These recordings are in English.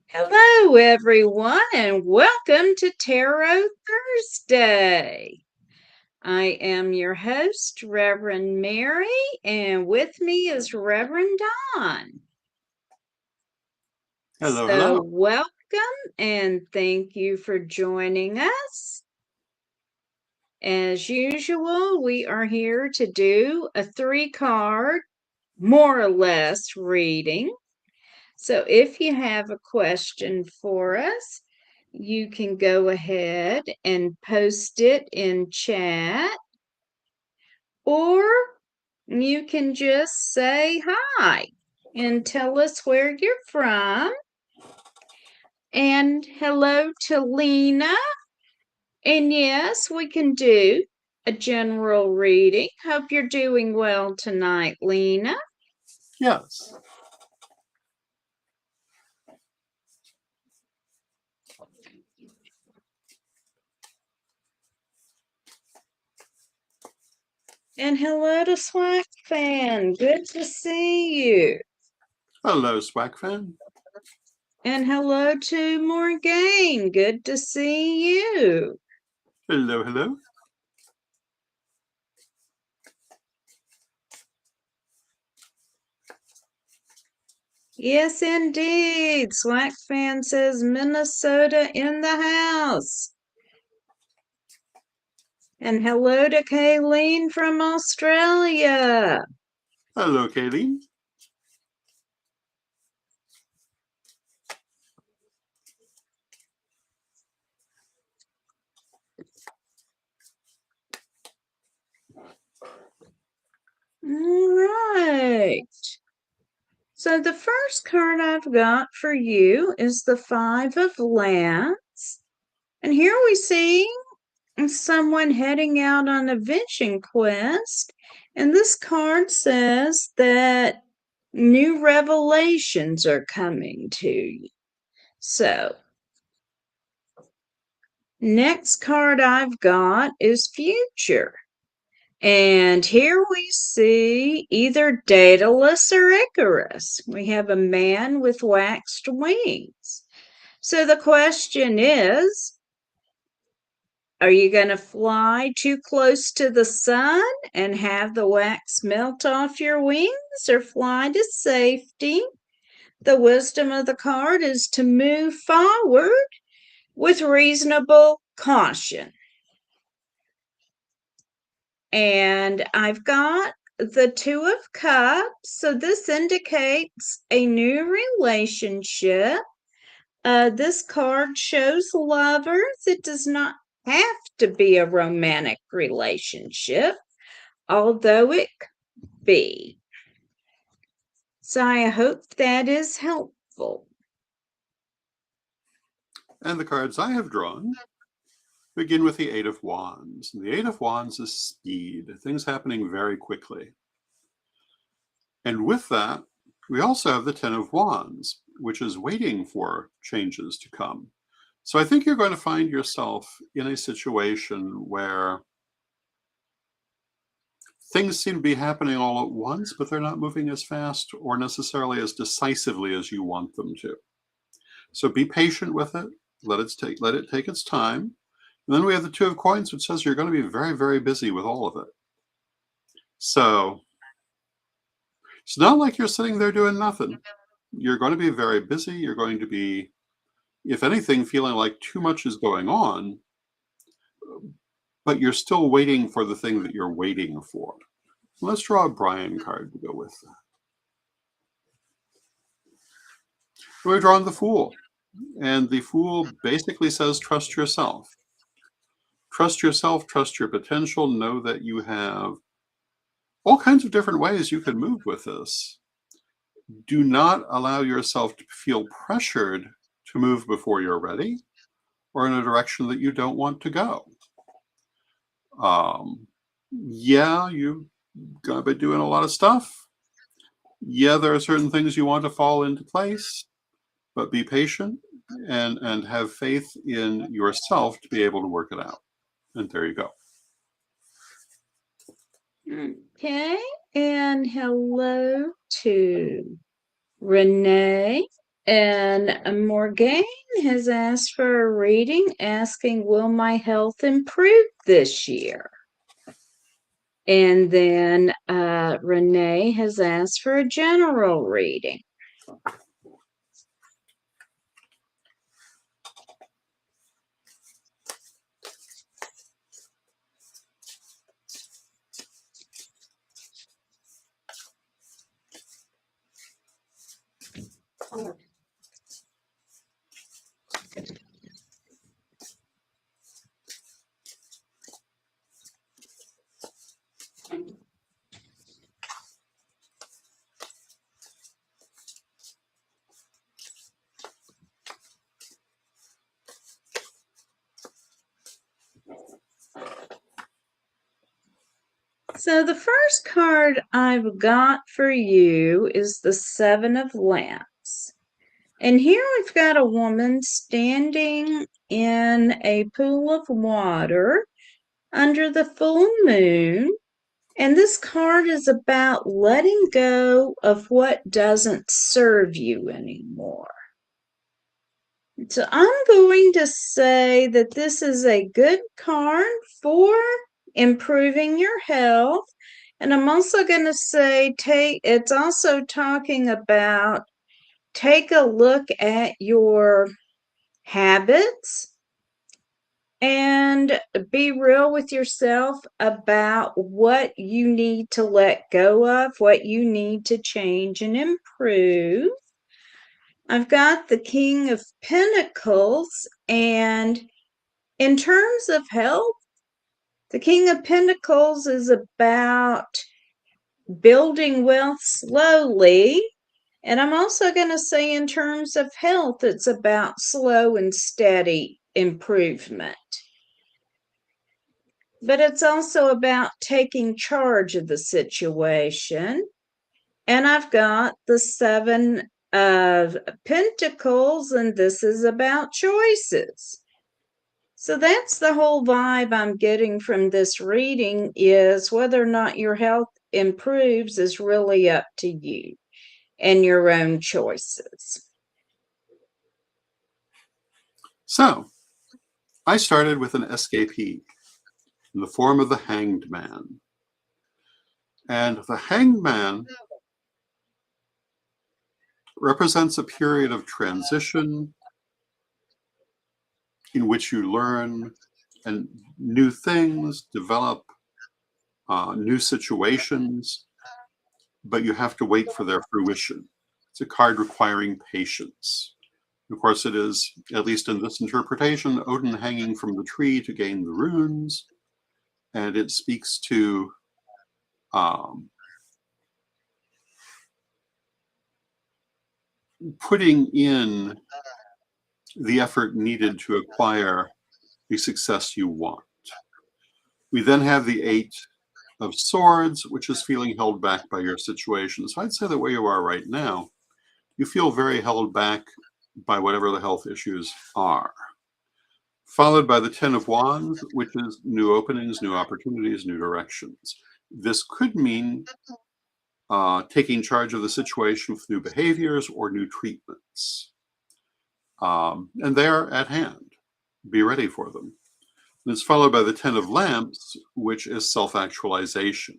Hello, everyone, and welcome to Tarot Thursday. I am your host, Reverend Mary, and with me is Reverend Don. Hello, So, hello. welcome and thank you for joining us. As usual, we are here to do a 3-card, more or less, reading. So if you have a question for us, you can go ahead and post it in chat, or you can just say hi and tell us where you're from. And hello to Lena. And yes, we can do a general reading. Hope you're doing well tonight, Lena. Yes. And hello to Swack Fan. Good to see you. Hello, Swag fan. And hello to Morgane. Good to see you. Hello, hello. Yes, indeed. Swack Fan says Minnesota in the house. And hello to Kayleen from Australia. Hello, Kayleen. All right. So the first card I've got for you is the Five of Lands. And here we see someone heading out on a vision quest. And this card says that new revelations are coming to you. So, next card I've got is Future. And here we see either Daedalus or Icarus. We have a man with waxed wings. So the question is, are you going to fly too close to the sun and have the wax melt off your wings, or fly to safety? The wisdom of the card is to move forward with reasonable caution. And I've got the Two of Cups. So this indicates a new relationship. This card shows lovers. It does not have to be a romantic relationship, although it could be. So I hope that is helpful. And the cards I have drawn begin with the Eight of Wands. And the Eight of Wands is speed, things happening very quickly. And with that, we also have the Ten of Wands, which is waiting for changes to come. So I think you're going to find yourself in a situation where things seem to be happening all at once, but they're not moving as fast or necessarily as decisively as you want them to. So be patient with it. Let it take its time. And then we have the Two of Coins, which says you're going to be very, very busy with all of it. So it's not like you're sitting there doing nothing. You're going to be very busy. You're going to be, if anything, feeling like too much is going on, but you're still waiting for the thing that you're waiting for. Let's draw a Brian card to go with that. We've drawn the Fool. And the Fool basically says, trust yourself. Trust yourself, trust your potential, know that you have all kinds of different ways you can move with this. Do not allow yourself to feel pressured to move before you're ready or in a direction that you don't want to go. Yeah, you've got to be doing a lot of stuff. Yeah, there are certain things you want to fall into place, but be patient and have faith in yourself to be able to work it out. And there you go. Okay, and hello to Renee. And Morgan has asked for a reading asking, will my health improve this year? And then Renee has asked for a general reading. So the first card I've got for you is the Seven of Lamps. And here we've got a woman standing in a pool of water under the full moon. And this card is about letting go of what doesn't serve you anymore. So I'm going to say that this is a good card for improving your health. And I'm also going to say it's also talking about take a look at your habits and be real with yourself about what you need to let go of, what you need to change and improve. I've got the King of Pentacles, and in terms of health, the King of Pentacles is about building wealth slowly. And I'm also going to say in terms of health, it's about slow and steady improvement. But it's also about taking charge of the situation. And I've got the Seven of Pentacles, and this is about choices. So that's the whole vibe I'm getting from this reading, is whether or not your health improves is really up to you and your own choices. So, I started with an escapee in the form of the Hanged Man. And the Hanged Man represents a period of transition in which you learn and new things, develop new situations, but you have to wait for their fruition. It's a card requiring patience. Of course, it is, at least in this interpretation, Odin hanging from the tree to gain the runes, and it speaks to putting in the effort needed to acquire the success you want. We then have the Eight of Swords, which is feeling held back by your situation. So I'd say that where you are right now, you feel very held back by whatever the health issues are. Followed by the Ten of Wands, which is new openings, new opportunities, new directions. This could mean taking charge of the situation with new behaviors or new treatments. And they're at hand. Be ready for them. And it's followed by the Ten of Lamps, which is self-actualization.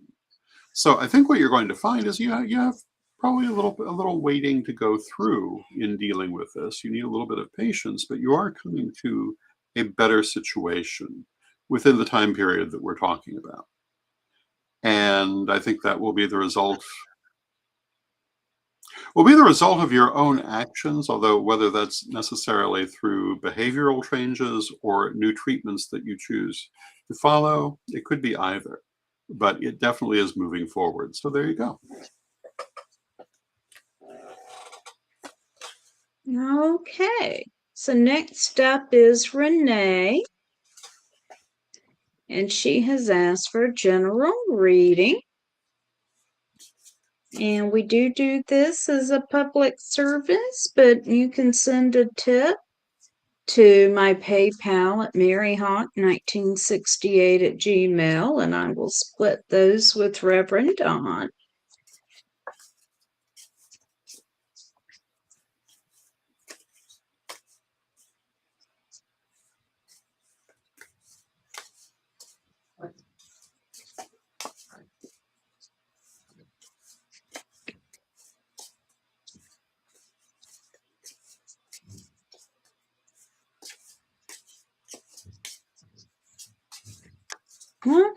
So I think what you're going to find is you have probably a little waiting to go through in dealing with this. You need a little bit of patience, but you are coming to a better situation within the time period that we're talking about. And I think that will be the result of your own actions, although whether that's necessarily through behavioral changes or new treatments that you choose to follow, it could be either. But it definitely is moving forward. So there you go. Okay, so next up is Renee, and she has asked for a general reading. And we do this as a public service, but you can send a tip to my PayPal at maryhawk1968@gmail.com, and I will split those with Reverend Don.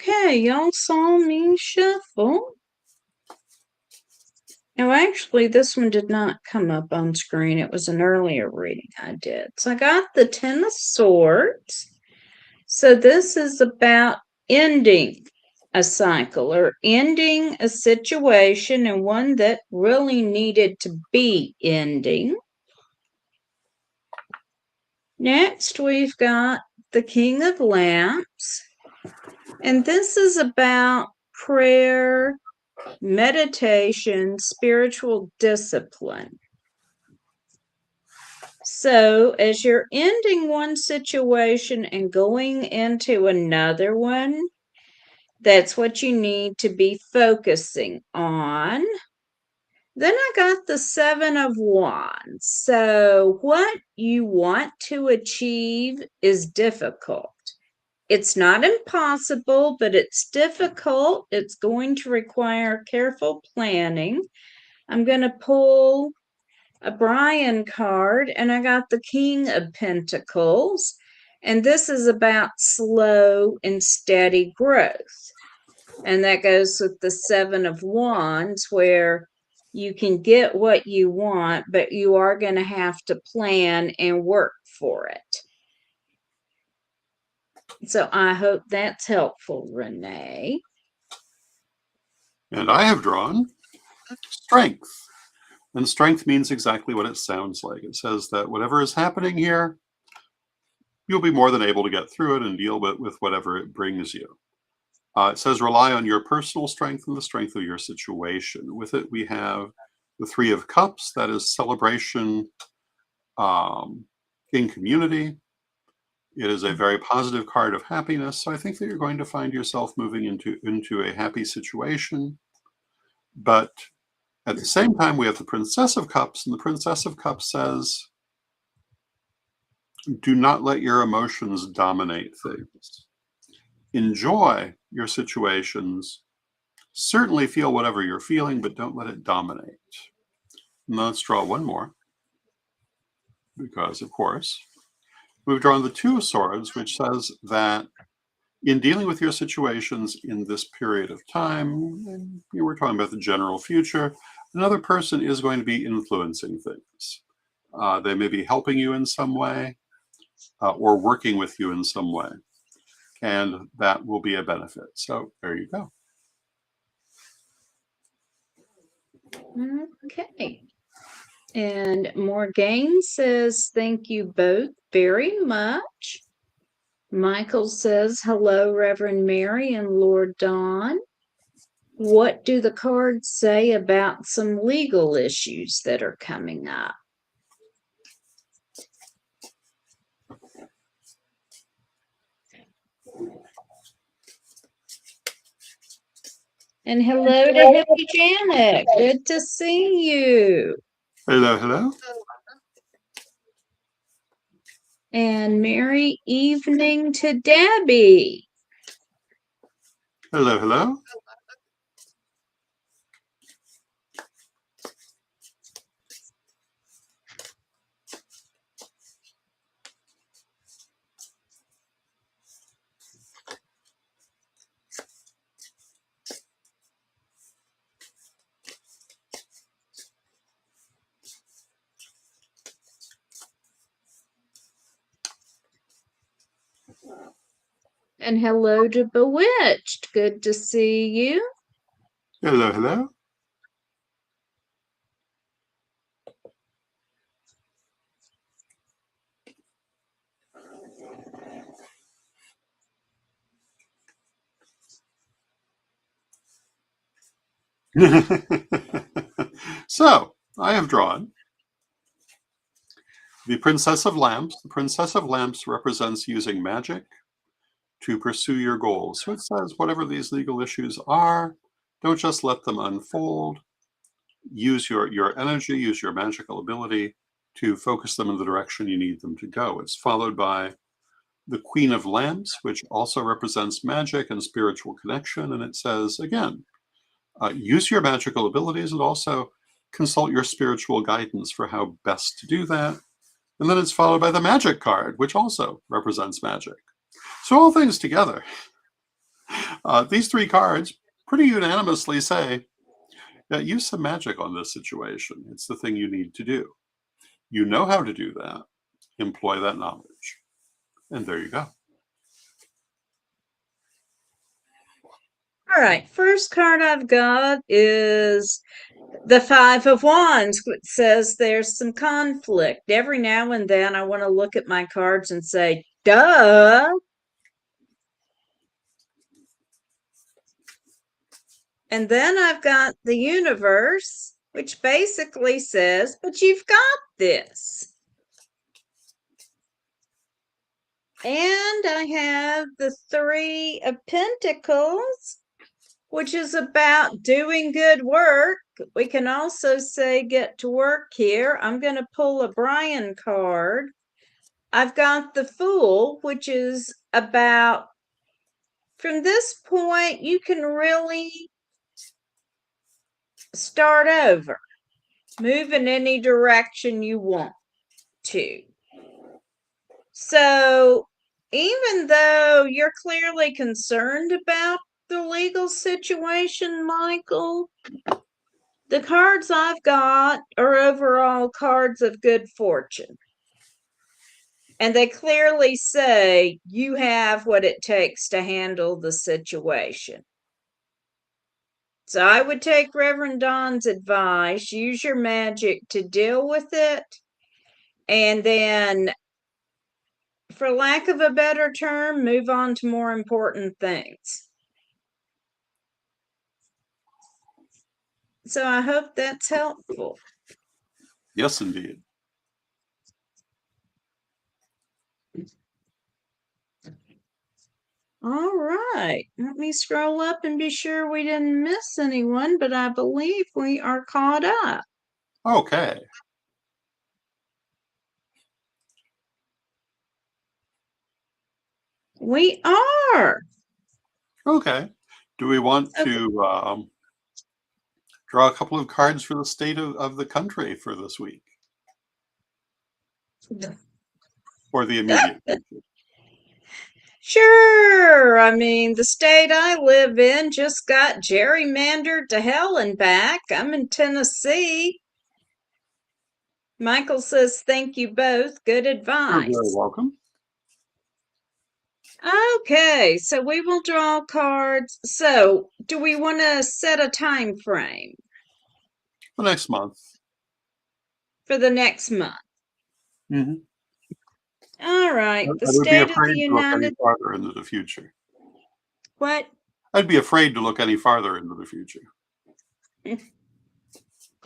Okay, y'all saw me shuffle. Now, actually, this one did not come up on screen. It was an earlier reading I did. So I got the Ten of Swords. So this is about ending a cycle or ending a situation, and one that really needed to be ending. Next, we've got the King of Lamps. And this is about prayer, meditation, spiritual discipline. So, as you're ending one situation and going into another one, that's what you need to be focusing on. Then I got the Seven of Wands. So, what you want to achieve is difficult. It's not impossible, but it's difficult. It's going to require careful planning. I'm going to pull a Brian card, and I got the King of Pentacles. And this is about slow and steady growth. And that goes with the Seven of Wands, where you can get what you want, but you are going to have to plan and work for it. So I hope that's helpful, Renee. And I have drawn strength. And strength means exactly what it sounds like. It says that whatever is happening here, you'll be more than able to get through it and deal with whatever it brings you. It says rely on your personal strength and the strength of your situation. With it, we have the Three of Cups. That is celebration in community. It is a very positive card of happiness. So I think that you're going to find yourself moving into a happy situation. But at the same time, we have the Princess of Cups, and the Princess of Cups says, do not let your emotions dominate things. Enjoy your situations. Certainly feel whatever you're feeling, but don't let it dominate. Now let's draw one more. Because, of course, we've drawn the Two of Swords, which says that in dealing with your situations in this period of time, and we're talking about the general future, another person is going to be influencing things. They may be helping you in some way or working with you in some way. And that will be a benefit. So there you go. Okay. And Morgaine says, thank you both very much. Michael says, hello, Reverend Mary and Lord Don. What do the cards say about some legal issues that are coming up? And hello to Hippie Janet. Good to see you. Hello, hello. And merry evening to Debbie. Hello, hello. And hello to Bewitched. Good to see you. Hello, hello. So I have drawn the Princess of Lamps. The Princess of Lamps represents using magic to pursue your goals. So it says whatever these legal issues are, don't just let them unfold. Use your energy, use your magical ability to focus them in the direction you need them to go. It's followed by the Queen of Lamps, which also represents magic and spiritual connection. And it says, again, use your magical abilities and also consult your spiritual guidance for how best to do that. And then it's followed by the Magic card, which also represents magic. So all things together These three cards pretty unanimously say that use some magic on this situation. It's the thing you need to do. You know how to do that. Employ that knowledge. And there you go. All right, first card I've got is the Five of Wands, which says there's some conflict. Every now and then I want to look at my cards and say, duh. And then I've got the Universe, which basically says, but you've got this. And I have the Three of Pentacles, which is about doing good work. We can also say get to work here. I'm going to pull a Brian card. I've got the Fool, which is about, from this point, you can really start over, move in any direction you want to. So even though you're clearly concerned about the legal situation, Michael, the cards I've got are overall cards of good fortune. And they clearly say you have what it takes to handle the situation. So I would take Reverend Don's advice, use your magic to deal with it, and then, for lack of a better term, move on to more important things. So I hope that's helpful. Yes, indeed. All right, let me scroll up and be sure we didn't miss anyone, but I believe we are caught up. Okay. We are. Okay. Do we want to draw a couple of cards for the state of the country for this week? Or the immediate future? Sure. I mean, the state I live in just got gerrymandered to hell and back. I'm in Tennessee. Michael says, thank you both. Good You're advice. very welcome. Okay, so we will draw cards. So, do we want to set a time frame The next month. for the next month? Mm-hmm. All right, the I would be state of afraid the to look any United... farther into the future. What? I'd be afraid to look any farther into the future.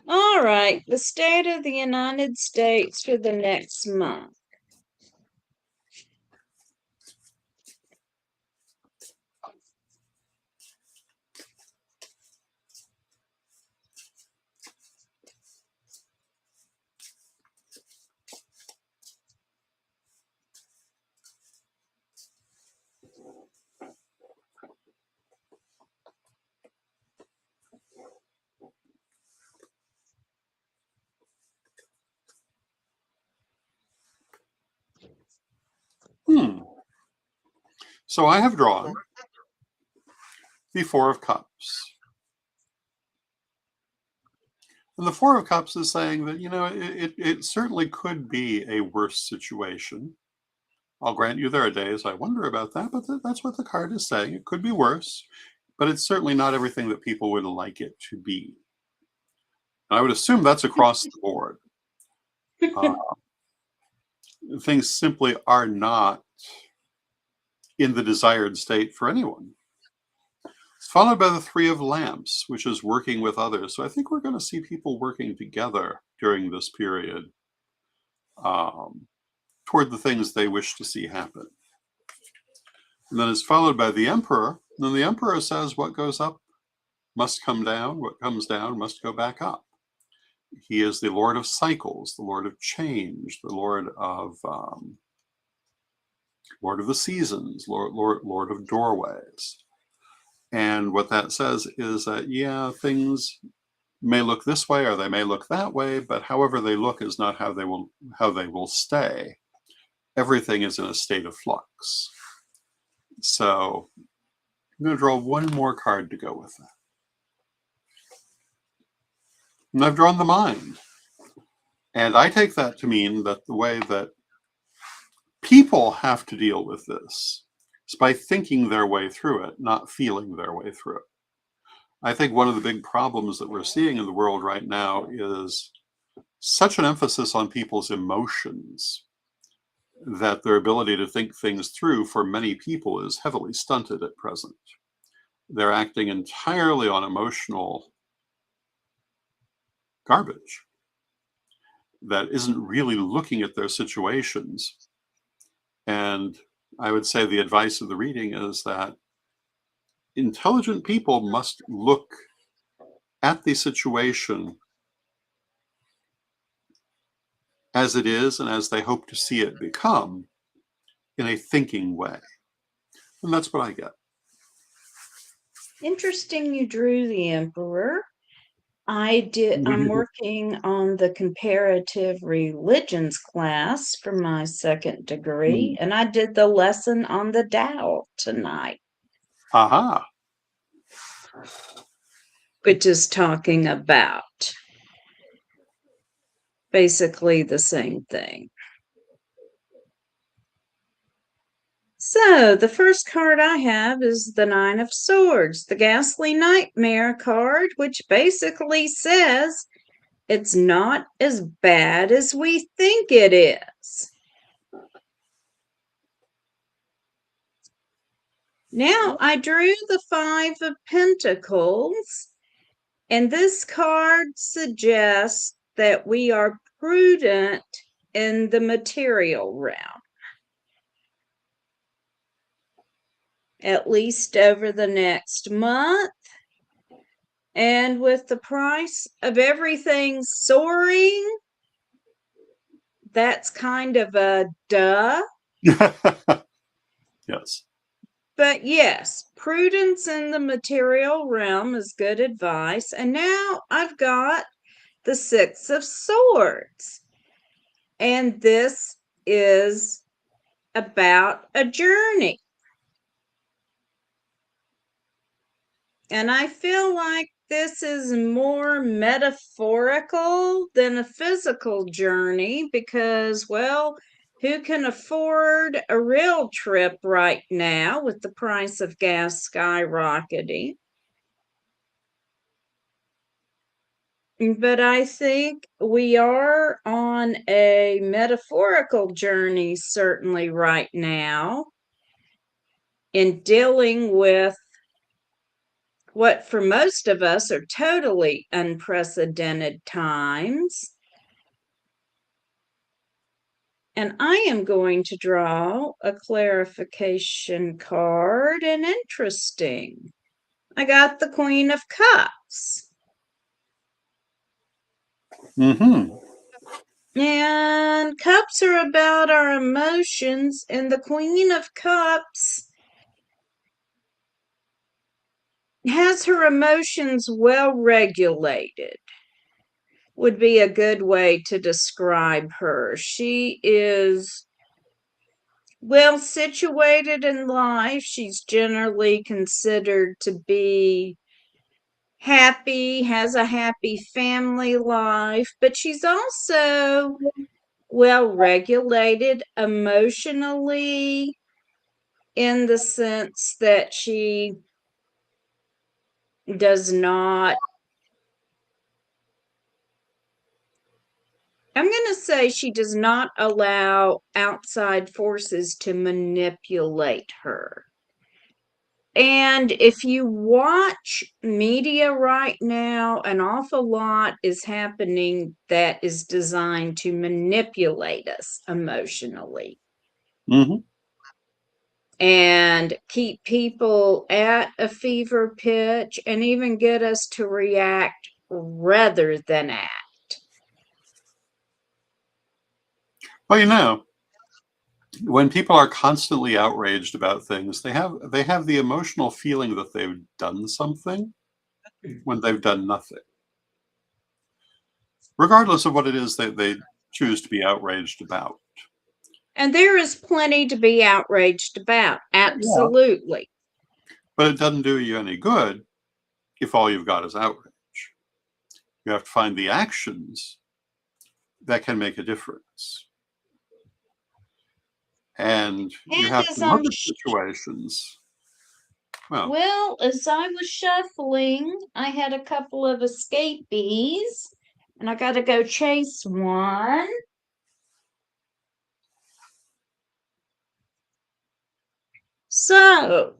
All right, the state of the United States for the next month. So I have drawn the Four of Cups. And the Four of Cups is saying that, it certainly could be a worse situation. I'll grant you there are days I wonder about that, but that's what the card is saying. It could be worse, but it's certainly not everything that people would like it to be. And I would assume that's across the board. Things simply are not in the desired state for anyone. It's followed by the Three of Lamps, which is working with others. So I think we're going to see people working together during this period toward the things they wish to see happen. And then it's followed by the Emperor. And then the Emperor says what goes up must come down, what comes down must go back up. He is the Lord of cycles, the Lord of change, the Lord of the seasons, Lord of doorways. And what that says is that, yeah, things may look this way or they may look that way, but however they look is not how they will stay. Everything is in a state of flux. So I'm going to draw one more card to go with that. And I've drawn the mind. And I take that to mean that the way that people have to deal with this is by thinking their way through it, not feeling their way through it. I think one of the big problems that we're seeing in the world right now is such an emphasis on people's emotions that their ability to think things through for many people is heavily stunted at present. They're acting entirely on emotional garbage that isn't really looking at their situations. And I would say the advice of the reading is that intelligent people must look at the situation as it is and as they hope to see it become in a thinking way. And that's what I get. Interesting you drew the Emperor. I'm working on the comparative religions class for my second degree, and I did the lesson on the Tao tonight. Aha. Which is talking about basically the same thing. So the first card I have is the Nine of Swords, the Ghastly Nightmare card, which basically says it's not as bad as we think it is. Now I drew the Five of Pentacles, and this card suggests that we are prudent in the material realm, at least over the next month. And with the price of everything soaring, that's kind of a duh. Yes. But yes, prudence in the material realm is good advice. And now I've got the Six of Swords. And this is about a journey. And I feel like this is more metaphorical than a physical journey because, well, who can afford a real trip right now with the price of gas skyrocketing? But I think we are on a metaphorical journey, certainly right now, in dealing with what for most of us are totally unprecedented times. And I am going to draw a clarification card, and interesting. I got the Queen of Cups. Mm-hmm. And cups are about our emotions, and the Queen of Cups has her emotions well regulated, would be a good way to describe her. She is well situated in life. She's generally considered to be happy, has a happy family life, but she's also well regulated emotionally in the sense that she does not, I'm going to say she does not allow outside forces to manipulate her. And if you watch media right now, an awful lot is happening that is designed to manipulate us emotionally. Mm-hmm. And keep people at a fever pitch and even get us to react rather than act. Well, you know, when people are constantly outraged about things, they have the emotional feeling that they've done something when they've done nothing, regardless of what it is that they choose to be outraged about. And there is plenty to be outraged about. Absolutely. But it doesn't do you any good if all you've got is outrage. You have to find the actions that can make a difference. And you And have as to look I'm at situations. Well, Well, as I was shuffling, I had a couple of escapees, and I got to go chase one. So,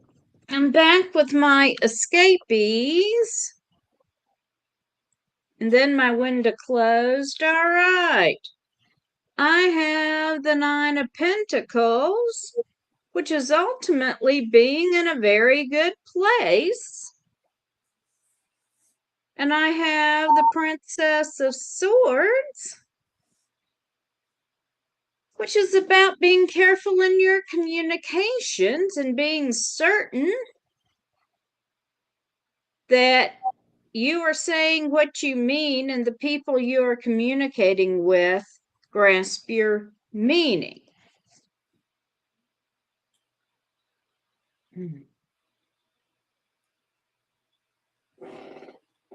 I'm back with my escapees. And then my window closed. All right. I have the Nine of Pentacles, which is ultimately being in a very good place. And I have the Princess of Swords, which is about being careful in your communications and being certain that you are saying what you mean and the people you are communicating with grasp your meaning.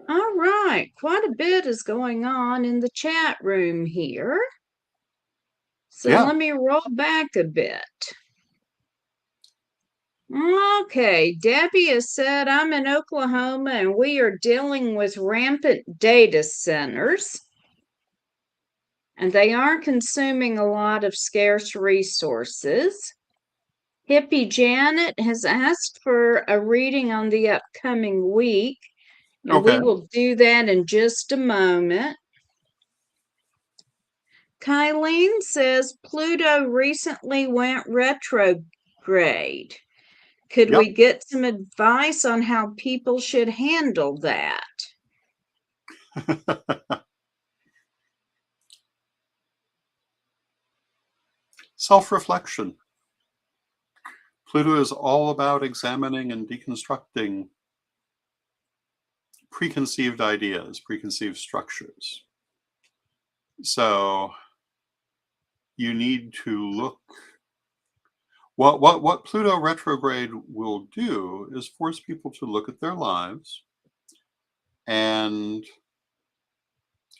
All right, quite a bit is going on in the chat room here. So yeah. let me roll back a bit. Okay, Debbie has said, I'm in Oklahoma and we are dealing with rampant data centers, and they are consuming a lot of scarce resources. Hippie Janet has asked for a reading on the upcoming week, and we Okay. will do that in just a moment. Kylene says Pluto recently went retrograde. Could Yep. we get some advice on how people should handle that? Self-reflection. Pluto is all about examining and deconstructing preconceived ideas, preconceived structures. So you need to look. What Pluto retrograde will do is force people to look at their lives, and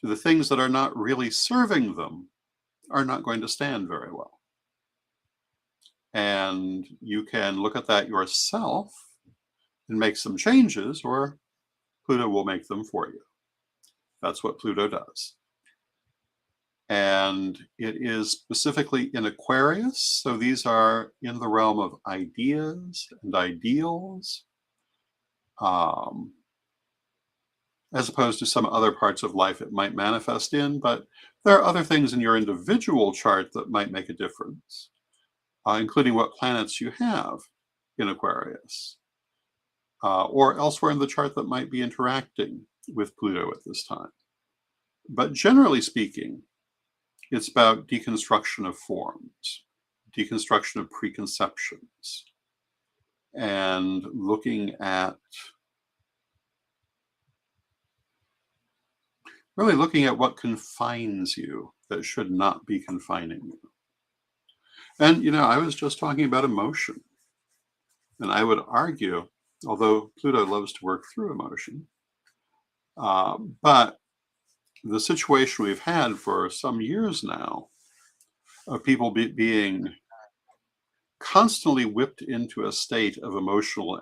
the things that are not really serving them are not going to stand very well. And you can look at that yourself and make some changes, or Pluto will make them for you. That's what Pluto does. And it is specifically in Aquarius. So these are in the realm of ideas and ideals, as opposed to some other parts of life it might manifest in. But there are other things in your individual chart that might make a difference, including what planets you have in Aquarius, or elsewhere in the chart that might be interacting with Pluto at this time. But generally speaking, it's about deconstruction of forms, deconstruction of preconceptions, and looking at what confines you that should not be confining you. And I was just talking about emotion, and I would argue, although Pluto loves to work through emotion, but the situation we've had for some years now of people being constantly whipped into a state of emotional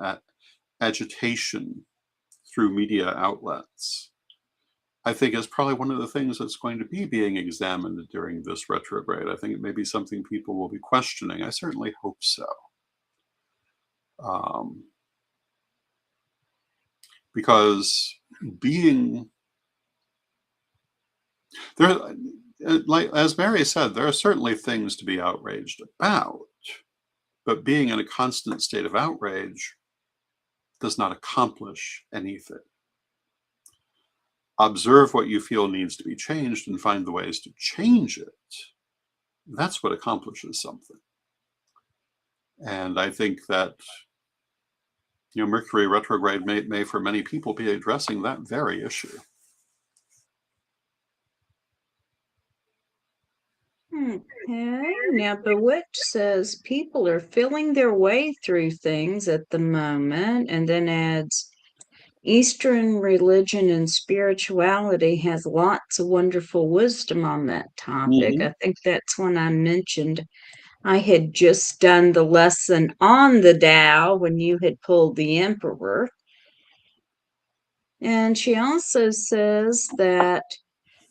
agitation through media outlets, I think is probably one of the things that's going to be being examined during this retrograde. I think it may be something people will be questioning. I certainly hope so. Because being there, like as Mary said, there are certainly things to be outraged about, but being in a constant state of outrage does not accomplish anything. Observe what you feel needs to be changed and find the ways to change it. That's what accomplishes something. And I think that Mercury retrograde may for many people be addressing that very issue. Okay, now Bewitch says people are feeling their way through things at the moment, and then adds Eastern religion and spirituality has lots of wonderful wisdom on that topic. Mm-hmm. I think that's when I mentioned I had just done the lesson on the Tao when you had pulled the Emperor. And she also says that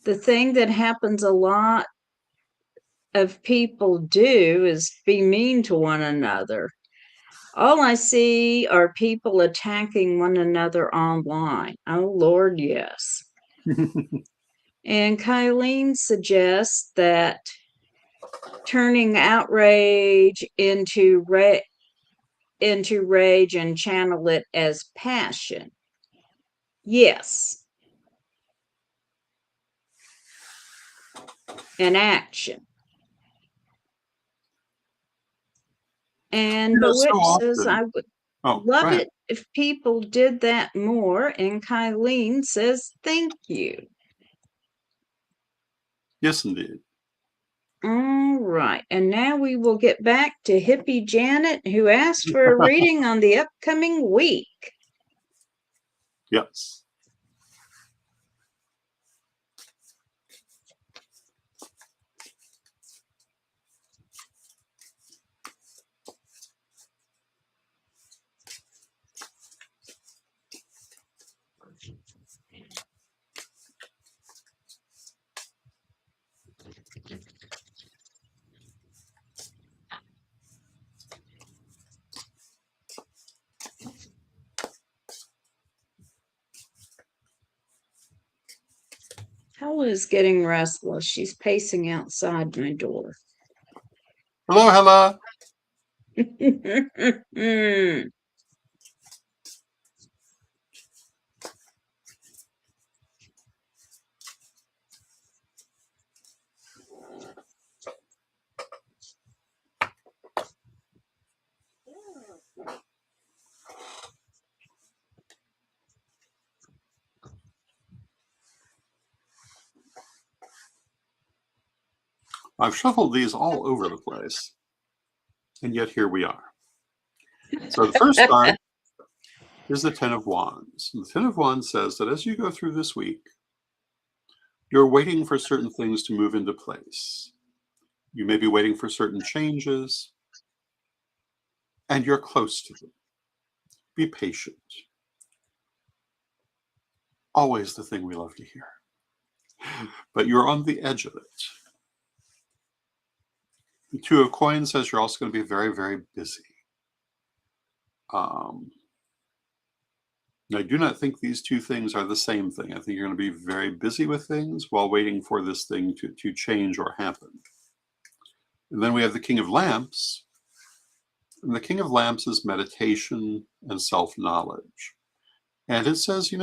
the thing that happens a lot of people do is be mean to one another. All I see are people attacking one another online. Oh, Lord, yes. And Kylene suggests that turning outrage into rage and channel it as passion. Yes. And action. And So Bewitch says, often. I would Oh, go love ahead. it if people did that more. And Kylene says, thank you. Yes, indeed. All right. And now we will get back to Hippie Janet, who asked for a reading on the upcoming week. Yes. Hella is getting restless. She's pacing outside my door. Hello, Hella. I've shuffled these all over the place, and yet here we are. So the first card is the Ten of Wands. The Ten of Wands says that as you go through this week, you're waiting for certain things to move into place. You may be waiting for certain changes, and you're close to them. Be patient. Always the thing we love to hear. But you're on the edge of it. The Two of Coins says you're also going to be very, very busy. I do not think these two things are the same thing. I think you're going to be very busy with things while waiting for this thing to change or happen. And then we have the King of Lamps. And the King of Lamps is meditation and self-knowledge. And it says,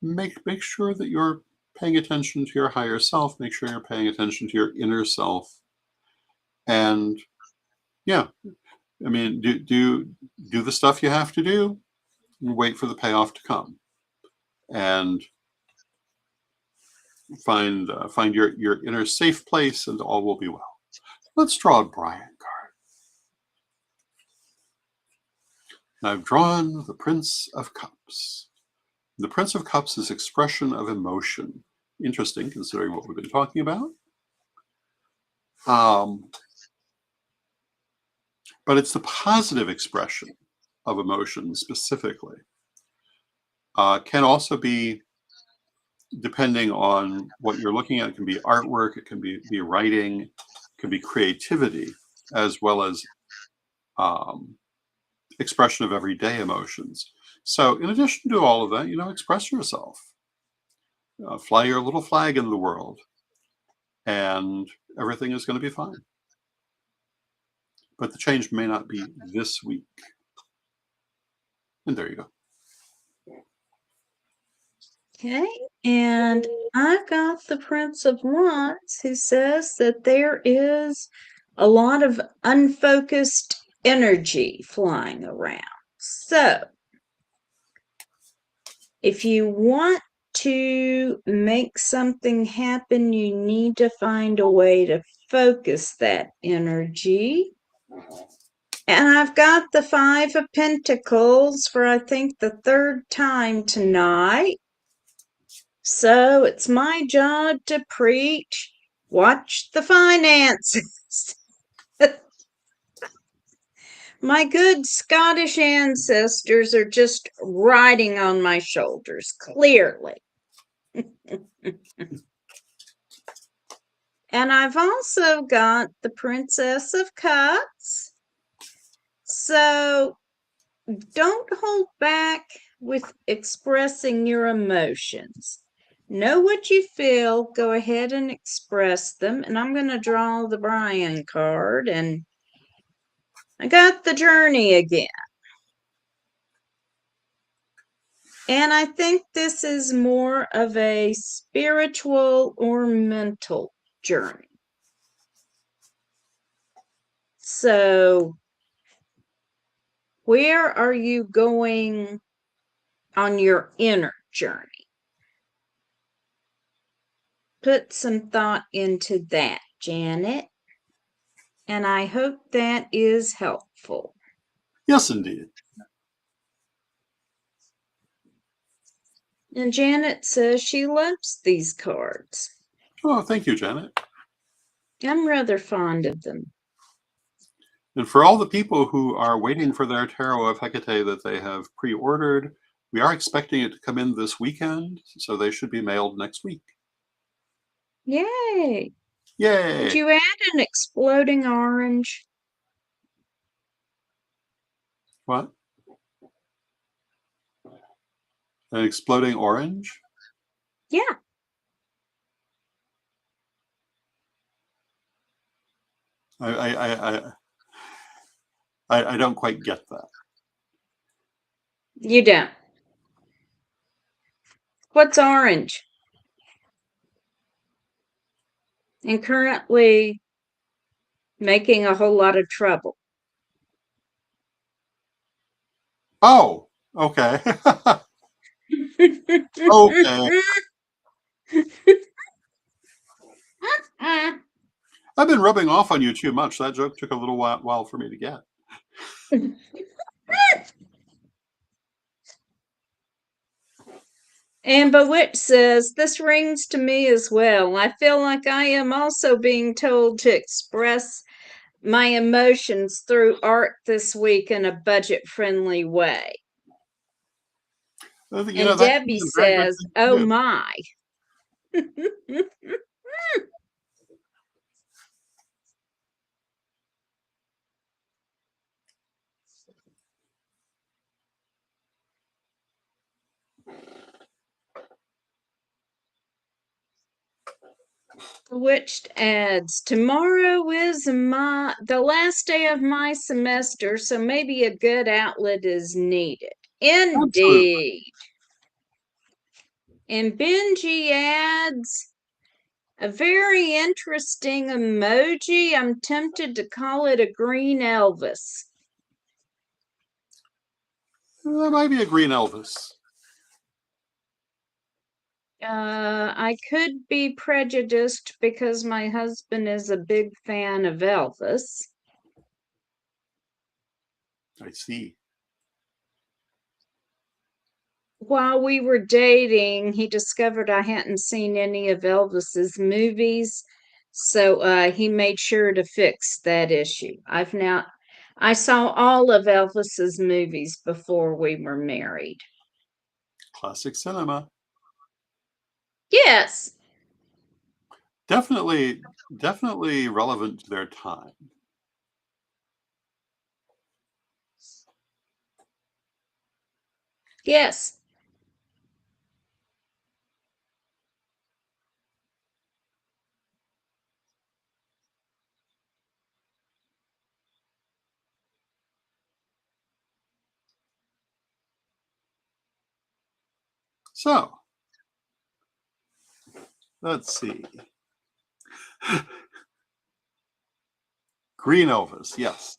make sure that you're paying attention to your higher self. Make sure you're paying attention to your inner self. And yeah, I mean, do the stuff you have to do and wait for the payoff to come. And find your inner safe place, and all will be well. Let's draw a Brian card. I've drawn the Prince of Cups. The Prince of Cups is expression of emotion. Interesting, considering what we've been talking about. But it's the positive expression of emotion specifically. Can also be, depending on what you're looking at, it can be artwork, it can be writing, it can be creativity, as well as expression of everyday emotions. So in addition to all of that, express yourself. Fly your little flag in the world, and everything is going to be fine. But the change may not be this week. And there you go. Okay, and I've got the Prince of Wands who says that there is a lot of unfocused energy flying around. So, if you want to make something happen, you need to find a way to focus that energy. And I've got the Five of Pentacles for, I think, the third time tonight. So it's my job to preach. Watch the finances. My good Scottish ancestors are just riding on my shoulders, clearly. And I've also got the Princess of Cups. So don't hold back with expressing your emotions. Know what you feel, go ahead and express them. And I'm going to draw the Brian card, and I got the Journey again. And I think this is more of a spiritual or mental journey. So, where are you going on your inner journey? Put some thought into that, Janet. And I hope that is helpful. Yes, indeed. And Janet says she loves these cards. Oh, thank you, Janet. I'm rather fond of them. And for all the people who are waiting for their Tarot of Hecate that they have pre-ordered, we are expecting it to come in this weekend, so they should be mailed next week. Yay! Yay! Did you add an exploding orange? What? An exploding orange? Yeah. I don't quite get that. You don't. What's orange? And currently making a whole lot of trouble. Oh, okay. Okay. I've been rubbing off on you too much. That joke took a little while for me to get. And Bewitch says, this rings to me as well. I feel like I am also being told to express my emotions through art this week in a budget-friendly way. You and know, that Debbie is a very good says, thing to oh do. my. Bewitched adds, tomorrow is the last day of my semester, so maybe a good outlet is needed. Indeed. Absolutely. And Benji adds a very interesting emoji. I'm tempted to call it a green Elvis. That might be a green Elvis. I could be prejudiced because my husband is a big fan of Elvis. I see. While we were dating, he discovered I hadn't seen any of Elvis's movies, so he made sure to fix that issue. I saw all of Elvis's movies before we were married. Classic cinema. Yes. Definitely relevant to their time. Yes. So, let's see. Green Elvis, yes.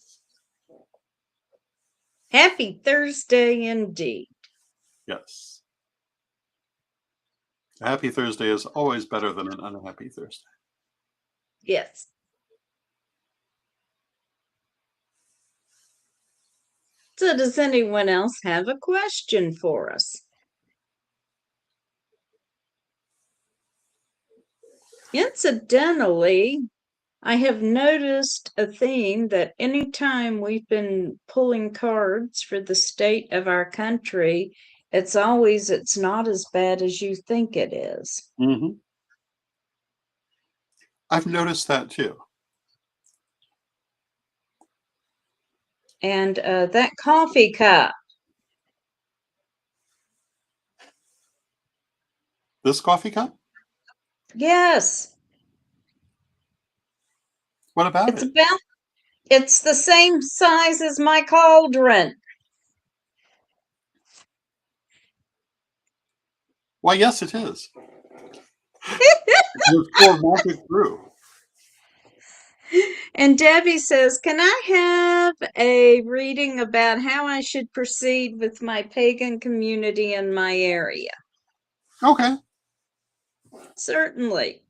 Happy Thursday indeed. Yes. A happy Thursday is always better than an unhappy Thursday. Yes. So does anyone else have a question for us? Incidentally, I have noticed a theme that anytime we've been pulling cards for the state of our country, it's not as bad as you think it is. Mm-hmm. I've noticed that too. And that coffee cup. This coffee cup? Yes. What about It's it? it's the same size as my cauldron. Why, yes, it is. It's full of magic brew. And Debbie says, can I have a reading about how I should proceed with my pagan community in my area? Okay. Certainly.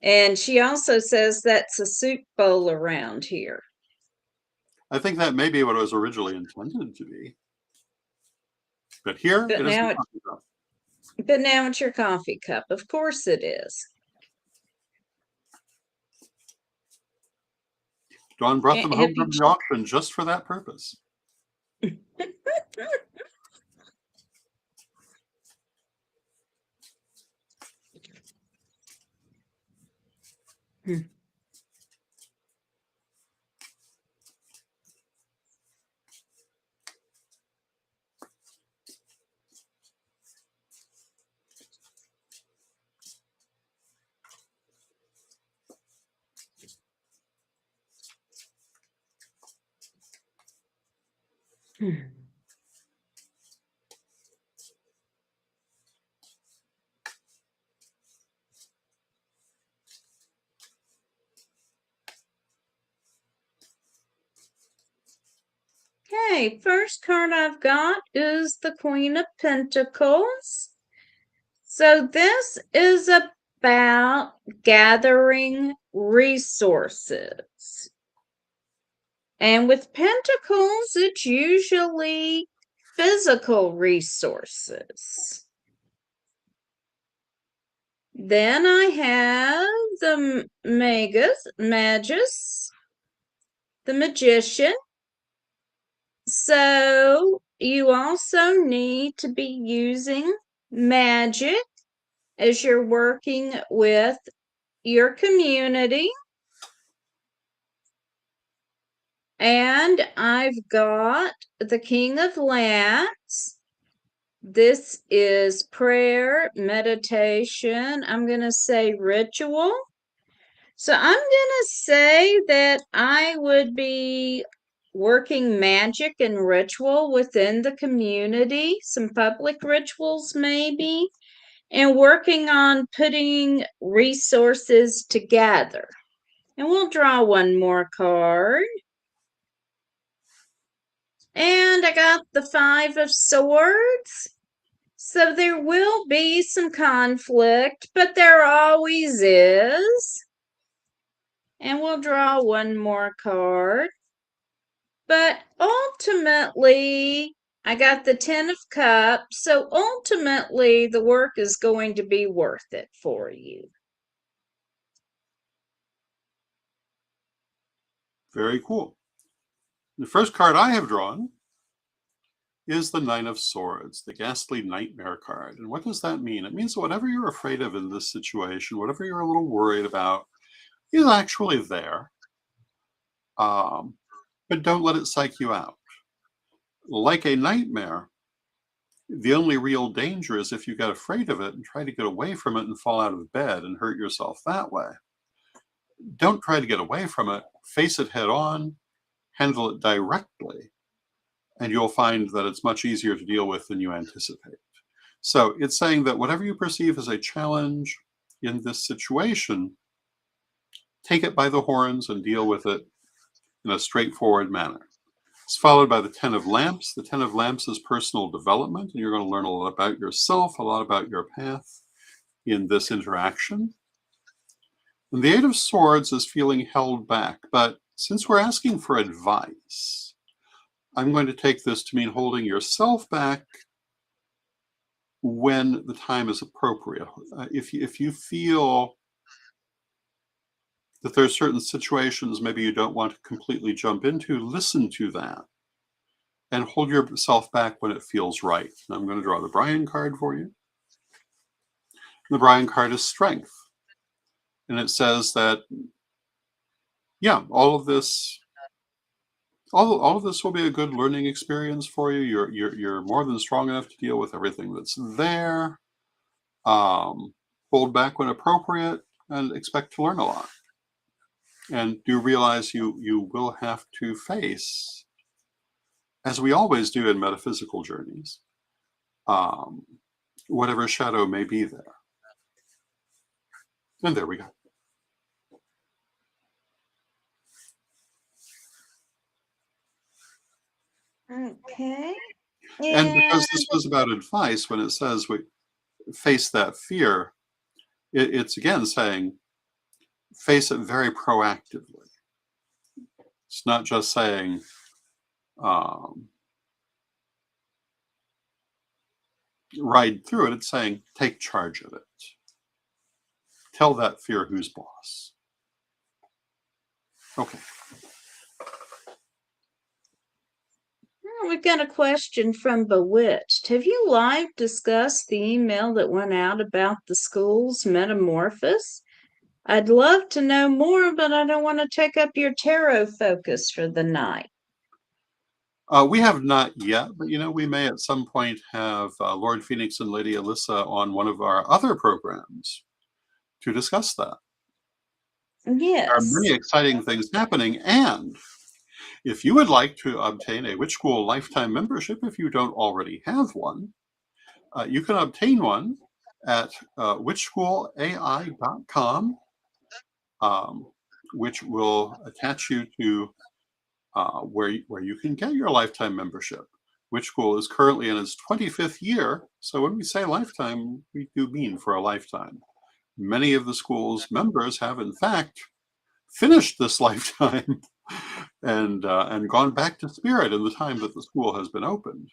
And she also says that's a soup bowl around here. I think that may be what it was originally intended to be. But here But it is. now it's your coffee cup. Of course it is. Dawn brought them Have home you from the auction just for that purpose. Okay, first card I've got is the Queen of Pentacles. So this is about gathering resources. And with pentacles, it's usually physical resources. Then I have the Magus, the Magician. So you also need to be using magic as you're working with your community. And I've got the King of Lamps. This is prayer, meditation. I'm going to say ritual. So I'm going to say that I would be working magic and ritual within the community, some public rituals maybe, and working on putting resources together. And we'll draw one more card. And I got the Five of Swords. So there will be some conflict, but there always is. And we'll draw one more card. But ultimately, I got the Ten of Cups. So ultimately, the work is going to be worth it for you. Very cool. The first card I have drawn is the Nine of Swords, the ghastly nightmare card. And what does that mean? It means whatever you're afraid of in this situation, whatever you're a little worried about, is actually there. But don't let it psych you out. Like a nightmare, the only real danger is if you get afraid of it and try to get away from it and fall out of bed and hurt yourself that way. Don't try to get away from it. Face it head on, handle it directly, and you'll find that it's much easier to deal with than you anticipate. So it's saying that whatever you perceive as a challenge in this situation, take it by the horns and deal with it in a straightforward manner. It's followed by the Ten of Lamps. The Ten of Lamps is personal development, and you're going to learn a lot about yourself, a lot about your path in this interaction. And the Eight of Swords is feeling held back, but since we're asking for advice, I'm going to take this to mean holding yourself back when the time is appropriate. If you feel that there are certain situations maybe you don't want to completely jump into, listen to that and hold yourself back when it feels right. And I'm going to draw the Brian card for you. The Brian card is strength. And it says that, yeah, all of this will be a good learning experience for you. You're more than strong enough to deal with everything that's there. Hold back when appropriate and expect to learn a lot. And do realize you will have to face, as we always do in metaphysical journeys, whatever shadow may be there. And there we go. Okay. And because this was about advice, when it says we face that fear, it's again saying face it very proactively. It's not just saying ride through it. It's saying take charge of it. Tell that fear who's boss. Okay. We've got a question from Bewitched. Have you live discussed the email that went out about the school's metamorphosis? I'd love to know more, but I don't want to take up your tarot focus for the night. We have not yet, but we may at some point have Lord Phoenix and Lady Alyssa on one of our other programs to discuss that. Yes. There are many exciting things happening, and if you would like to obtain a Witch School lifetime membership, if you don't already have one, you can obtain one at witchschoolai.com, which will attach you to where you can get your lifetime membership. Witch School is currently in its 25th year, so when we say lifetime, we do mean for a lifetime. Many of the school's members have, in fact, finished this lifetime and gone back to spirit in the time that the school has been opened.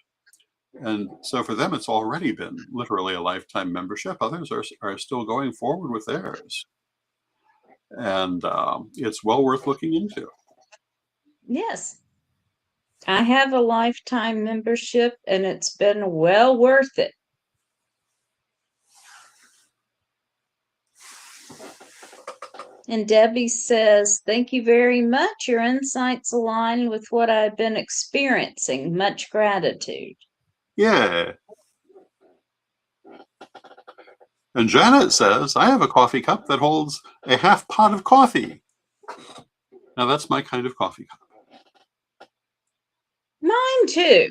And so for them, it's already been literally a lifetime membership. Others are still going forward with theirs. And it's well worth looking into. Yes. I have a lifetime membership, and it's been well worth it. And Debbie says, thank you very much. Your insights align with what I've been experiencing. Much gratitude. Yeah. And Janet says, I have a coffee cup that holds a half pot of coffee. Now that's my kind of coffee cup. Mine too.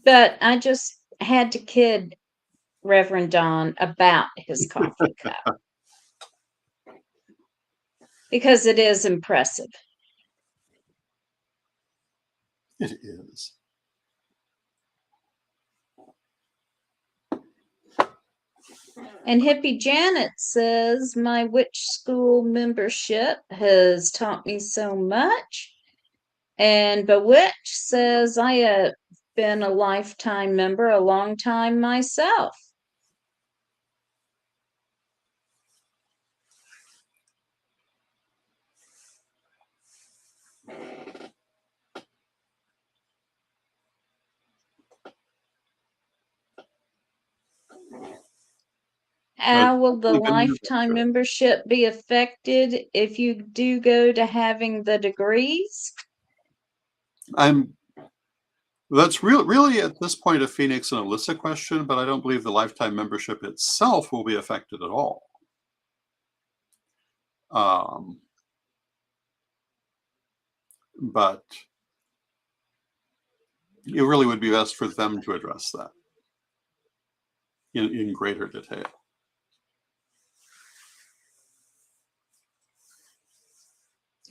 But I just had to kid Reverend Don about his coffee cup. Because it is impressive. It is. And Hippie Janet says, my witch school membership has taught me so much. And Bewitch says, I have been a lifetime member a long time myself. How will the lifetime membership be affected if you do go to having the degrees? That's really at this point a Phoenix and Alyssa question, but I don't believe the lifetime membership itself will be affected at all. But it really would be best for them to address that in greater detail.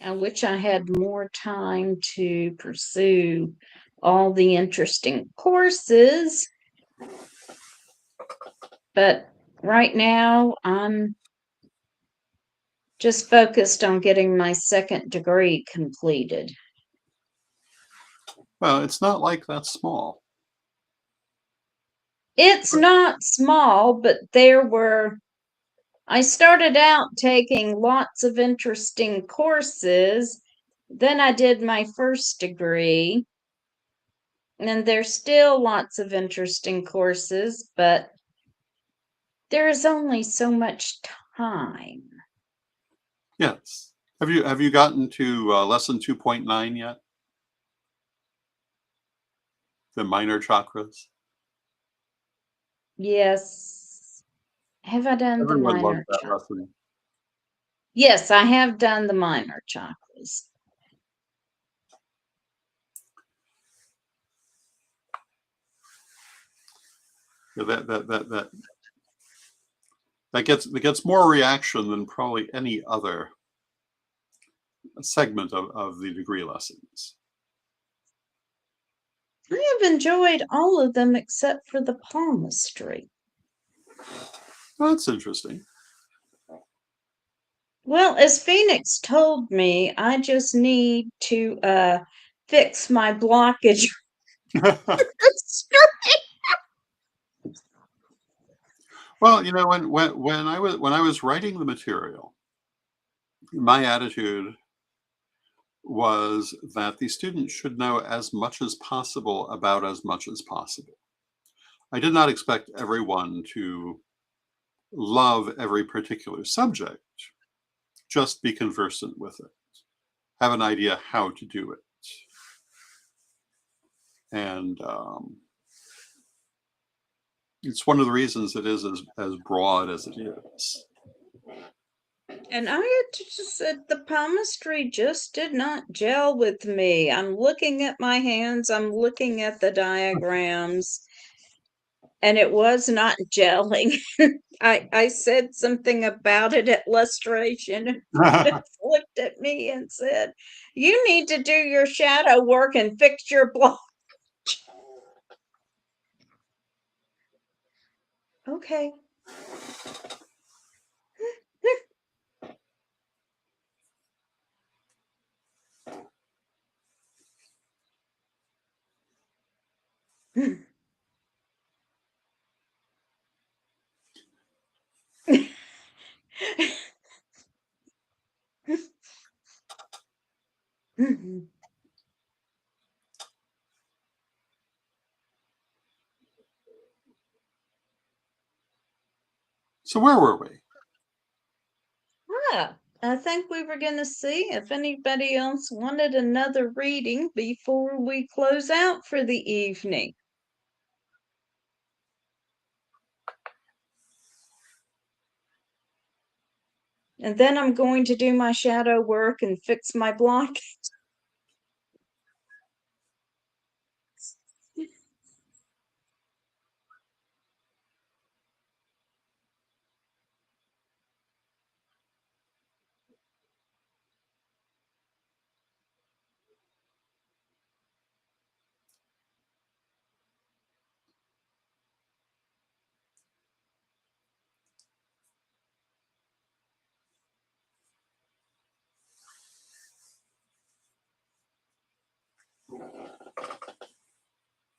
I wish I had more time to pursue all the interesting courses. But right now, I'm Just focused on getting my second degree completed. Well, it's not like that's small. It's not small, but I started out taking lots of interesting courses. Then I did my first degree, and there's still lots of interesting courses, but there is only so much time. Yes. Have you gotten to lesson 2.9 yet? The minor chakras. Yes. Have I done the Everyone loves minor that chakras? lesson. Yes, I have done the minor chakras. Yeah, that gets more reaction than probably any other segment of the degree lessons. I have enjoyed all of them except for the palmistry. That's interesting. Well, as Phoenix told me, I just need to fix my blockage. Well, you know, when I was writing the material, my attitude was that the students should know as much as possible about as much as possible. I did not expect everyone to love every particular subject, just be conversant with it, have an idea how to do it. And it's one of the reasons it is as broad as it is. And I had to just said the palmistry just did not gel with me. I'm looking at my hands, I'm looking at the diagrams, and it was not gelling. I said something about it at lustration, and Phoenix looked at me and said, "You need to do your shadow work and fix your block." Okay. So where were we? Yeah, I think we were going to see if anybody else wanted another reading before we close out for the evening. And then I'm going to do my shadow work and fix my block.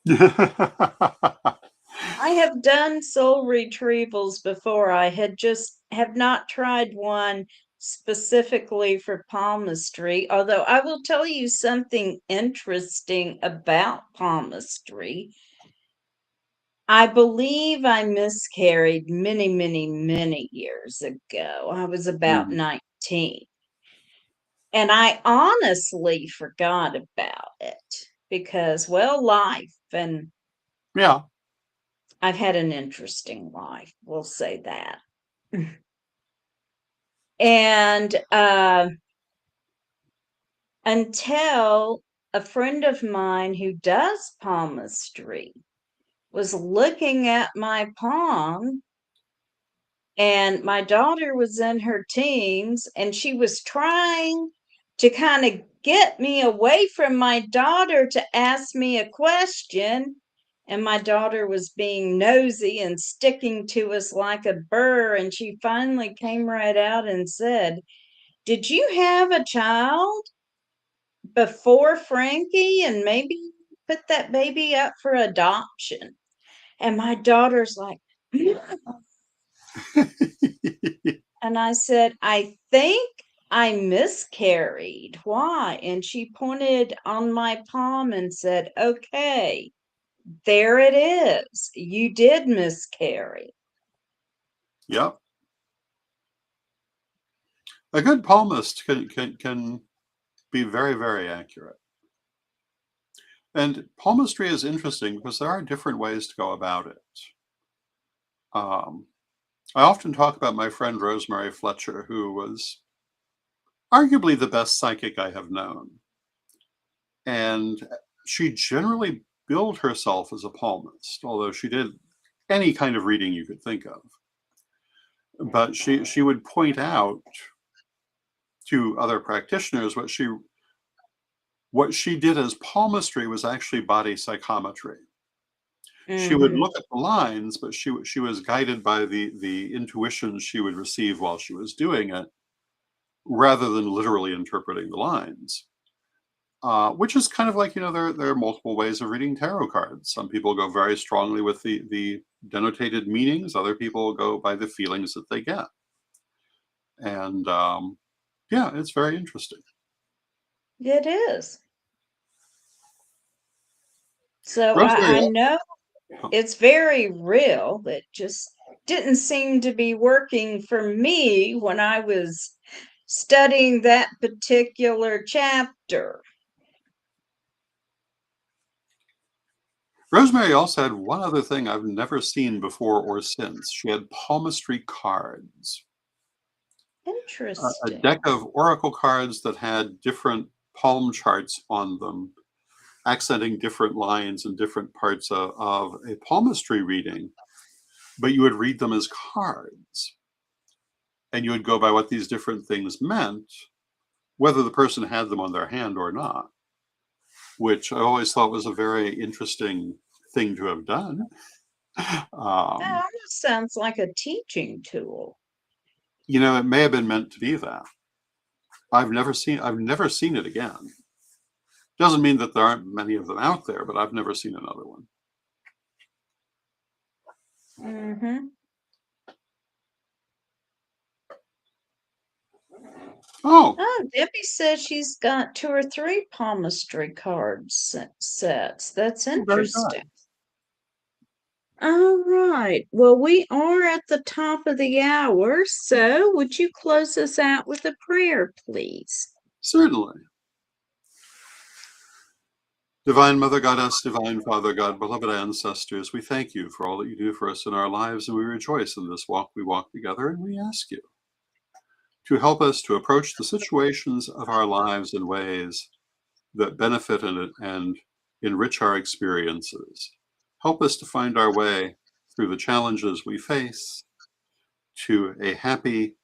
I have done soul retrievals before. I have not tried one specifically for palmistry, although I will tell you something interesting about palmistry. I believe I miscarried many, many, many years ago. I was about Mhm. 19. And I honestly forgot about it because, well, life, and Yeah. I've had an interesting life, we'll say that. And until a friend of mine who does palmistry was looking at my palm, and my daughter was in her teens, and she was trying to kind of get me away from my daughter to ask me a question. And my daughter was being nosy and sticking to us like a burr. And she finally came right out and said, did you have a child before Frankie and maybe put that baby up for adoption? And my daughter's like, and I said, I think I miscarried. Why? And she pointed on my palm and said, okay, there it is. You did miscarry. Yep. A good palmist can be very, very accurate. And palmistry is interesting because there are different ways to go about it. I often talk about my friend Rosemary Fletcher, who was arguably the best psychic I have known. And she generally billed herself as a palmist, although she did any kind of reading you could think of. But she would point out to other practitioners what she did as palmistry was actually body psychometry. She would look at the lines, but she was guided by the intuition she would receive while she was doing it, rather than literally interpreting the lines. Which is kind of like, there are multiple ways of reading tarot cards. Some people go very strongly with the denotated meanings. Other people go by the feelings that they get. And yeah, it's very interesting. It is. So Rosemary, I know it's very real. It just didn't seem to be working for me when I was studying that particular chapter. Rosemary also had one other thing I've never seen before or since. She had palmistry cards. A Interesting. deck of oracle cards that had different palm charts on them, accenting different lines and different parts of a palmistry reading, but you would read them as cards. And you would go by what these different things meant, whether the person had them on their hand or not, which I always thought was a very interesting thing to have done. That almost sounds like a teaching tool. It may have been meant to be that. I've never seen it again. Doesn't mean that there aren't many of them out there, but I've never seen another one. Oh, Debbie says she's got 2 or 3 palmistry card sets. That's very interesting. good. All right. Well, we are at the top of the hour, so would you close us out with a prayer, please? Certainly. Divine Mother Goddess, Divine Father God, beloved ancestors, we thank you for all that you do for us in our lives, and we rejoice in this walk we walk together, and we ask you to help us to approach the situations of our lives in ways that benefit and enrich our experiences. Help us to find our way through the challenges we face to a happy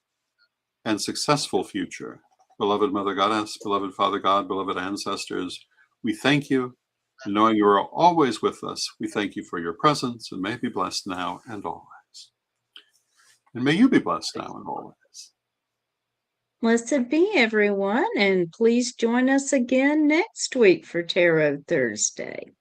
and successful future. Beloved Mother Goddess, beloved Father God, beloved ancestors, we thank you, and knowing you are always with us, we thank you for your presence, and may it be blessed now and always. And may you be blessed now and always. Blessed be everyone, and please join us again next week for Tarot Thursday.